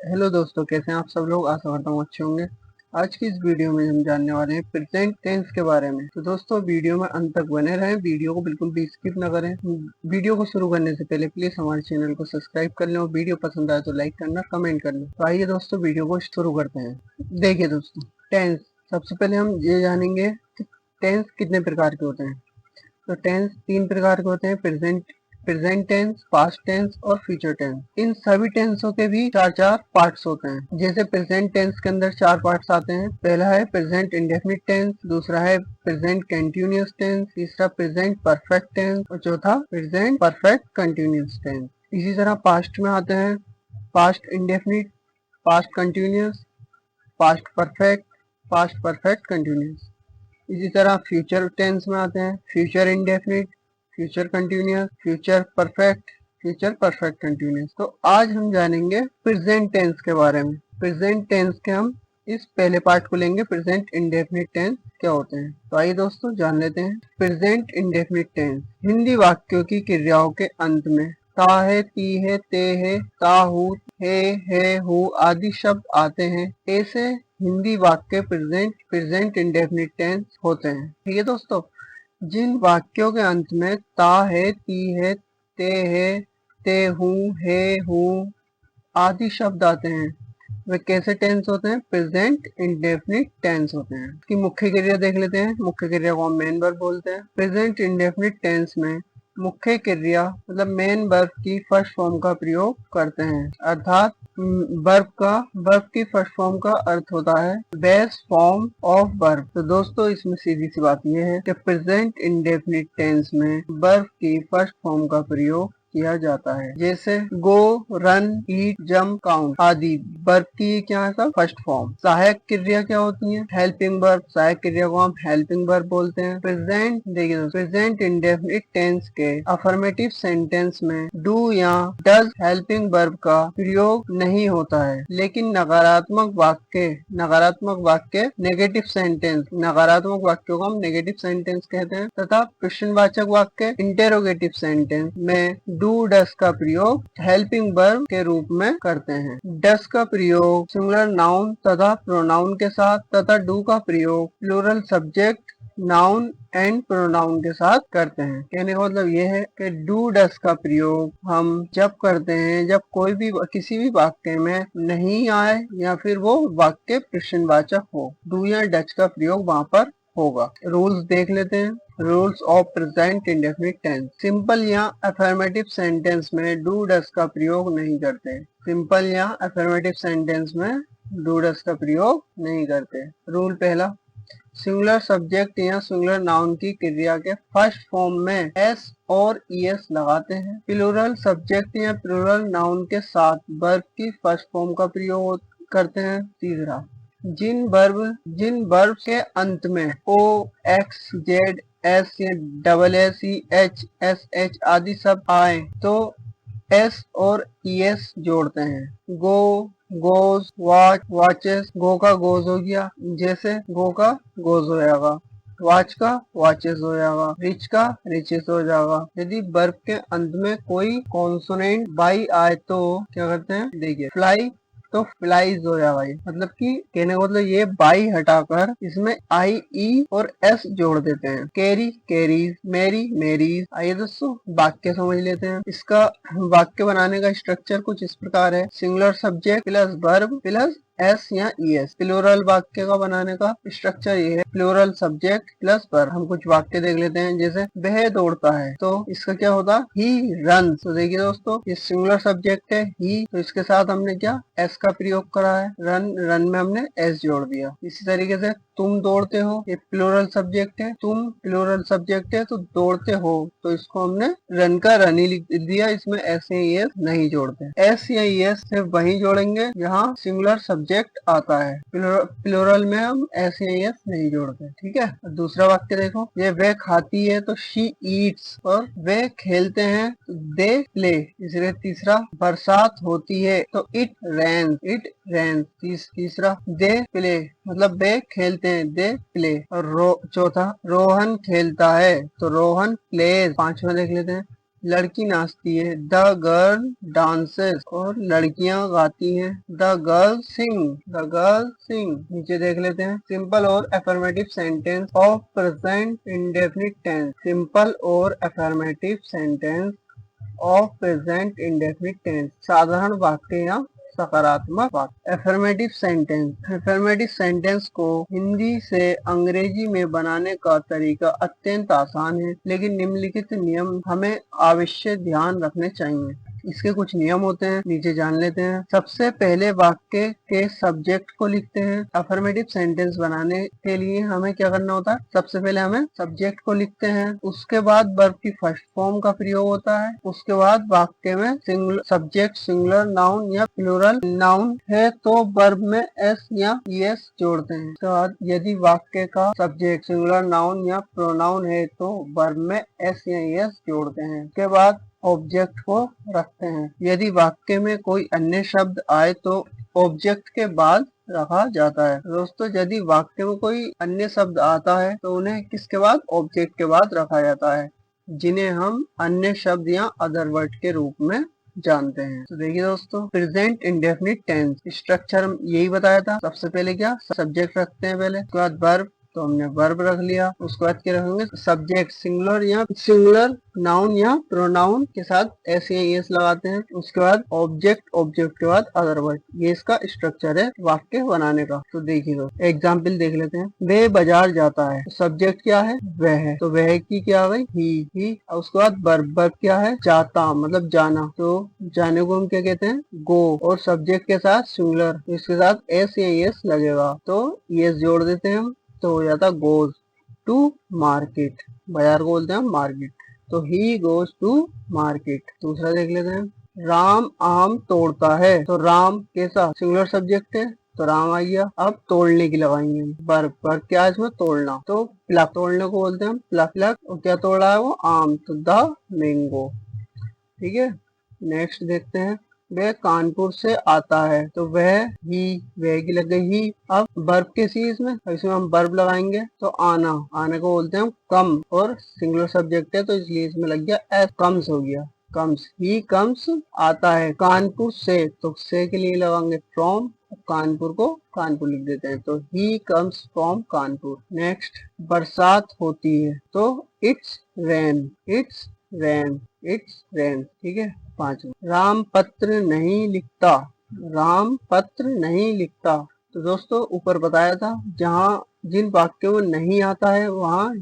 Hello दोस्तों, कैसे हैं आप सब लोग। आशा करता हूँ अच्छे होंगे। आज की इस वीडियो में हम जानने वाले हैं प्रेजेंट टेंस के बारे में। तो दोस्तों वीडियो में अंत तक बने रहें, वीडियो को बिल्कुल भी स्किप ना करें। वीडियो को शुरू करने से पहले प्लीज हमारे चैनल को सब्सक्राइब कर लें और वीडियो पसंद आए तो लाइक करना, कमेंट करना। तो आइए दोस्तों वीडियो को शुरू करते हैं। देखिए दोस्तों, टेंस सबसे पहले हम ये जानेंगे कि टेंस कितने प्रकार के होते हैं। तो टेंस 3 प्रकार के होते हैं, प्रेजेंट टेंस, पास्ट टेंस और फ्यूचर टेंस। इन सभी टेंसों के भी चार चार पार्ट्स होते हैं। जैसे प्रेजेंट टेंस के अंदर 4 पार्ट्स आते हैं। पहला है प्रेजेंट इंडेफिनिट टेंस, दूसरा है प्रेजेंट कंटिन्यूअस टेंस, तीसरा प्रेजेंट परफेक्ट टेंस और चौथा प्रेजेंट परफेक्ट कंटिन्यूअस टेंस। इसी तरह पास्ट में आते हैं past indefinite, past continuous, past perfect, past perfect continuous. इसी तरह फ्यूचर टेंस में आते हैं future indefinite, future continuous, future perfect, future perfect continuous. तो आज हम जानेंगे प्रेजेंट टेंस के बारे में। प्रेजेंट टेंस के हम इस पहले पार्ट को लेंगे, प्रेजेंट इंडेफिनिट टेंस क्या होते हैं। तो आइए दोस्तों जान लेते हैं। प्रेजेंट इंडेफिनिट टेंस हिंदी वाक्यों की क्रियाओं के अंत में ता है, ती है, ते है, ता हूँ, है, हूँ आदि शब्द आते हैं। ऐसे हिंदी वाक्य प्रेजेंट इंडेफिनिट टेंस होते हैं। ठीक है दोस्तों, जिन वाक्यों के अंत में ता है, ती है, ते हूँ, है, हूँ आदि शब्द आते हैं वे कैसे टेंस होते हैं, प्रेजेंट इंडेफिनिट टेंस होते हैं। इसकी मुख्य क्रिया देख लेते हैं। मुख्य क्रिया को हम मेन वर्ब बोलते हैं। प्रेजेंट इंडेफिनिट टेंस में मुख्य क्रिया मतलब मेन वर्ब की फर्स्ट फॉर्म का प्रयोग करते हैं, अर्थात वर्ब की फर्स्ट फॉर्म का अर्थ होता है बेस फॉर्म ऑफ वर्ब। तो दोस्तों इसमें सीधी सी बात यह है कि प्रेजेंट इंडेफिनिट टेंस में वर्ब की फर्स्ट फॉर्म का प्रयोग किया जाता है। जैसे गो, रन, ईट, जंप, काउंट आदि वर्ब की क्या है सब फर्स्ट फॉर्म। सहायक क्रिया क्या होती है, हेल्पिंग वर्ब। सहायक क्रिया को हम हेल्पिंग वर्ब बोलते हैं। प्रेजेंट देखिए, प्रेजेंट इंडेफिनिट टेंस के अफर्मेटिव सेंटेंस में डू या डज हेल्पिंग वर्ब का प्रयोग नहीं होता है, लेकिन नकारात्मक वाक्य नेगेटिव सेंटेंस, नकारात्मक वाक्यों को हम नेगेटिव सेंटेंस कहते हैं, तथा प्रश्नवाचक वाक्य इंटेरोगेटिव सेंटेंस में डू डस का प्रयोग हेल्पिंग वर्ब के रूप में करते हैं। डस का प्रयोग सिंगुलर नाउन तथा प्रोनाउन के साथ तथा डू का प्रयोग plural subject, noun and pronoun के साथ करते हैं। कहने का मतलब ये है कि डू डस का प्रयोग हम जब करते हैं जब कोई भी किसी भी वाक्य में नहीं आए या फिर वो वाक्य प्रश्नवाचक हो, डू या डच का प्रयोग वहां पर होगा। रूल्स देख लेते हैं। Rules of present indefinite tense. Simple या अफर्मेटिव सेंटेंस में डू डस का प्रयोग नहीं करते। सिंपल या अफर्मेटिव सेंटेंस में डू डस का प्रयोग नहीं करते। रूल पहला, सिंगुलर सब्जेक्ट या सिंगुलर नाउन की क्रिया के फर्स्ट फॉर्म में एस और ईएस लगाते हैं। प्लूरल सब्जेक्ट या प्लूरल नाउन के साथ वर्ब की फर्स्ट फॉर्म का प्रयोग करते हैं। तीसरा, जिन वर्ब के अंत में ओ, एक्स, जेड, एस या डबल एस, ई, एच, एस, एच आदि सब आए तो एस और ईएस जोड़ते हैं। गो, गोज, वॉच, वॉचेस। गो का गोज हो गया, जैसे गो का गोज हो जाएगा। वॉच का वॉचेस हो जाएगा। रिच का रिचेस हो जाएगा। यदि वर्ब के अंत में कोई कॉन्सोनेंट बाई आए तो क्या करते हैं, देखिए फ्लाई तो फ्लाइज हो जाएगा। ये मतलब कि कहने का मतलब ये बाई हटाकर इसमें आई, ई और एस जोड़ देते हैं। Carry, carries, marry, marries. आइए दोस्तों वाक्य समझ लेते हैं। इसका वाक्य बनाने का स्ट्रक्चर कुछ इस प्रकार है, singular subject plus verb plus S या ईएस। प्लूरल वाक्य का बनाने का स्ट्रक्चर ये है, प्लूरल सब्जेक्ट प्लस वर्ब। हम कुछ वाक्य देख लेते हैं, जैसे वह दौड़ता है तो इसका क्या होता, ही रन। तो देखिए दोस्तों ये सिंगुलर सब्जेक्ट है ही, तो इसके साथ हमने क्या एस का प्रयोग करा है। रन में हमने एस जोड़ दिया। इसी तरीके से तुम दौड़ते हो, ये प्लूरल सब्जेक्ट है, तुम प्लूरल सब्जेक्ट है तो दौड़ते हो, तो इसको हमने रन का रन ही लिख दिया, इसमें एस या ईएस नहीं जोड़ते। एस या ईएस सिर्फ वही जोड़ेंगे जहाँ सिंगुलर सब्जेक्ट आता है, प्लूरल में हम एस या ईएस नहीं जोड़ते। ठीक है, दूसरा वाक्य देखो, ये वह खाती है तो शी ईट्स, और वे खेलते हैं तो दे प्ले। इसलिए तीसरा, बरसात होती है तो इट रेन्स। तीसरा, दे प्ले मतलब वे खेलते हैं, दे प्ले। और चौथा, रोहन खेलता है तो रोहन प्लेज। पांचवा देख लेते हैं, लड़की नाचती है, द गर्ल डांसेस, और लड़कियां गाती हैं, the girl sing, the girl sing. नीचे देख लेते हैं सिंपल और affirmative sentence of present indefinite tense, simple और affirmative sentence of present indefinite tense, साधारण वाक्य या सकारात्मक वाक्य। एफर्मेटिव सेंटेंस, एफर्मेटिव सेंटेंस को हिंदी से अंग्रेजी में बनाने का तरीका अत्यंत आसान है, लेकिन निम्नलिखित नियम हमें आवश्यक ध्यान रखने चाहिए। इसके कुछ नियम होते हैं, नीचे जान लेते हैं। सबसे पहले वाक्य के सब्जेक्ट को लिखते हैं। अफर्मेटिव सेंटेंस बनाने के लिए हमें क्या करना होता है, सबसे पहले हमें सब्जेक्ट को लिखते हैं, उसके बाद वर्ब की फर्स्ट फॉर्म का प्रयोग होता है, उसके बाद वाक्य में सब्जेक्ट सिंगुलर नाउन या प्लूरल नाउन है तो वर्ब में एस या ईएस जोड़ते हैं। उसके बाद यदि वाक्य का सब्जेक्ट सिंगुलर नाउन या प्रोनाउन है तो वर्ब में एस या ईएस जोड़ते हैं। उसके बाद ऑब्जेक्ट को रखते हैं। यदि वाक्य में कोई अन्य शब्द आए तो ऑब्जेक्ट के बाद रखा जाता है। दोस्तों, यदि वाक्य में कोई अन्य शब्द आता है तो उन्हें किसके बाद, ऑब्जेक्ट के बाद रखा जाता है, जिन्हें हम अन्य शब्द या अदर वर्ड के रूप में जानते हैं। तो देखिए दोस्तों, प्रेजेंट इंडेफिनिट टेंस स्ट्रक्चर यही बताया था। सबसे पहले क्या, सब्जेक्ट रखते हैं पहले, उसके बाद वर्ब, तो हमने वर्ब रख लिया। उसके बाद क्या रखेंगे, सब्जेक्ट सिंगुलर या सिंगुलर नाउन या प्रोनाउन के साथ एस या एस लगाते हैं। उसके बाद ऑब्जेक्ट, ऑब्जेक्ट के बाद अदर वर्ड। ये इसका स्ट्रक्चर है वाक्य बनाने का। तो देखिए दोस्तों, एग्जाम्पल देख लेते हैं। वह बाजार जाता है, सब्जेक्ट क्या है, वह है, तो वह की क्या आ गई, ही। उसके बाद वर्ब, वर्ब क्या है, जाता मतलब जाना, तो जाने को हम क्या कहते हैं, गो, और सब्जेक्ट के साथ सिंगुलर, इसके साथ एस या एस लगेगा, तो एस जोड़ देते हैं हम, तो हो जाता गोज टू मार्केट। बाजार को बोलते हैं मार्केट, तो ही गोज टू मार्केट। दूसरा देख लेते हैं, राम आम तोड़ता है, तो राम कैसा, सिंगुलर सब्जेक्ट है, तो राम आ गया। अब तोड़ने की लगाएंगे वर्ब, वर्ब क्या है इसमें, तोड़ना, तो प्लक, तोड़ने को बोलते हैं प्लक, प्लक, और क्या तोड़ रहा है वो, आम, तो द मैंगो। ठीक है, नेक्स्ट देखते हैं, वह कानपुर से आता है, तो वह की लग गई ही। अब वर्ब कैसी है इसमें हम वर्ब लगाएंगे, तो आना, आने को बोलते हैं हम कम, और सिंगुलर सब्जेक्ट है तो इसलिए इसमें लग गया एस, कम्स हो गया, कम्स, ही कम्स आता है कानपुर से, तो से के लिए लगाएंगे फ्रॉम, कानपुर को कानपुर लिख देते हैं, तो he comes from Kanpur. Next, बरसात होती है, तो it's rain, it's rain, it's rain. ठीक है, पांचवा, राम पत्र नहीं लिखता, राम पत्र नहीं लिखता। तो दोस्तों, ऊपर बताया था जहाँ जिन वाक्यों में नहीं आता है वहाँ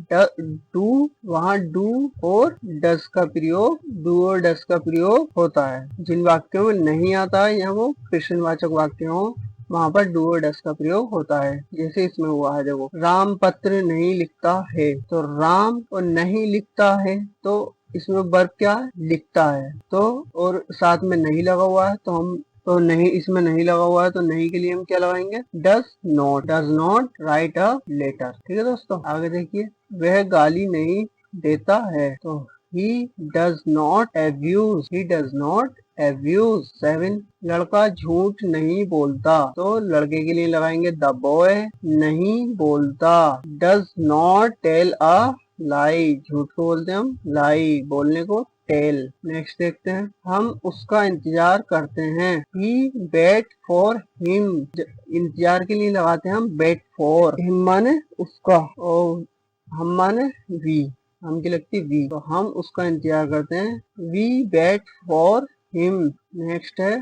डू और डस का प्रयोग, डू और डस का प्रयोग होता है। जिन वाक्यों में नहीं आता है, यहाँ वो प्रश्नवाचक वाक्य हो, वहाँ पर डू और डस का प्रयोग होता है, जैसे इसमें हुआ है। देखो, राम पत्र नहीं लिखता है, तो राम और नहीं लिखता है, तो इसमें वर्ब क्या है, लिखता है, तो और साथ में नहीं लगा हुआ है, तो हम, तो नहीं, इसमें नहीं लगा हुआ है तो नहीं के लिए हम क्या लगाएंगे, does not write a letter. ठीक है दोस्तों, आगे देखिए, वह गाली नहीं देता है, तो he does not abuse, he does not abuse. 7, लड़का झूठ नहीं बोलता, तो लड़के के लिए लगाएंगे द बॉय नहीं बोलता, डज नॉट टेल अ लाई, झूठ को बोलते हैं हम लाई, बोलने को टेल। नेक्स्ट देखते हैं, हम उसका इंतजार करते हैं, ही वेट फॉर हिम, इंतजार के लिए लगाते हैं हम वेट फॉर, हिम माने उसका, और हम माने वी, हम की लगती वी, तो हम उसका इंतजार करते हैं, we wait for him. Next है,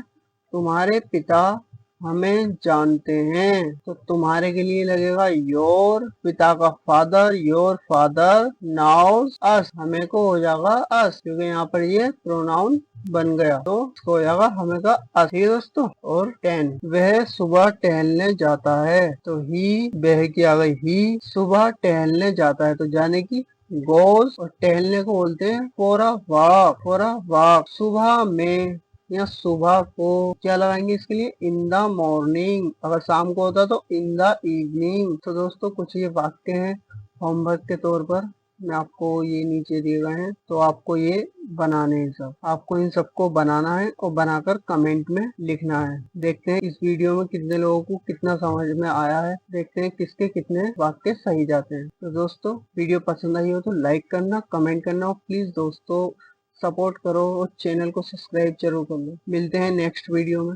तुम्हारे पिता हमें जानते हैं, तो तुम्हारे के लिए लगेगा योर, पिता का फादर, योर फादर नाउस अस, हमें को हो जाएगा अस, क्योंकि यहाँ पर ये प्रोनाउन बन गया, तो इसको हो जाएगा हमें का अस। ठीक है दोस्तों, और 10, वह सुबह टहलने जाता है, तो ही, वह की आ गई ही, सुबह टहलने जाता है, तो जाने की गोज, और टहलने को बोलते हैं for a walk, for a walk. सुबह में या सुबह को क्या लगाएंगे इसके लिए, इन द मॉर्निंग, अगर शाम को होता तो इन द इवनिंग। तो दोस्तों, कुछ ये वाक्य हैं होमवर्क के तौर पर, मैं आपको ये नीचे दिए गए हैं, तो आपको ये बनाने हैं सब, आपको इन सबको बनाना है और बनाकर कमेंट में लिखना है। देखते हैं इस वीडियो में कितने लोगों को कितना समझ में आया है, देखते हैं किसके कितने वाक्य सही जाते हैं। तो दोस्तों, वीडियो पसंद आई हो तो लाइक करना, कमेंट करना, और प्लीज दोस्तों सपोर्ट करो और चैनल को सब्सक्राइब जरूर कर लो। मिलते हैं नेक्स्ट वीडियो में।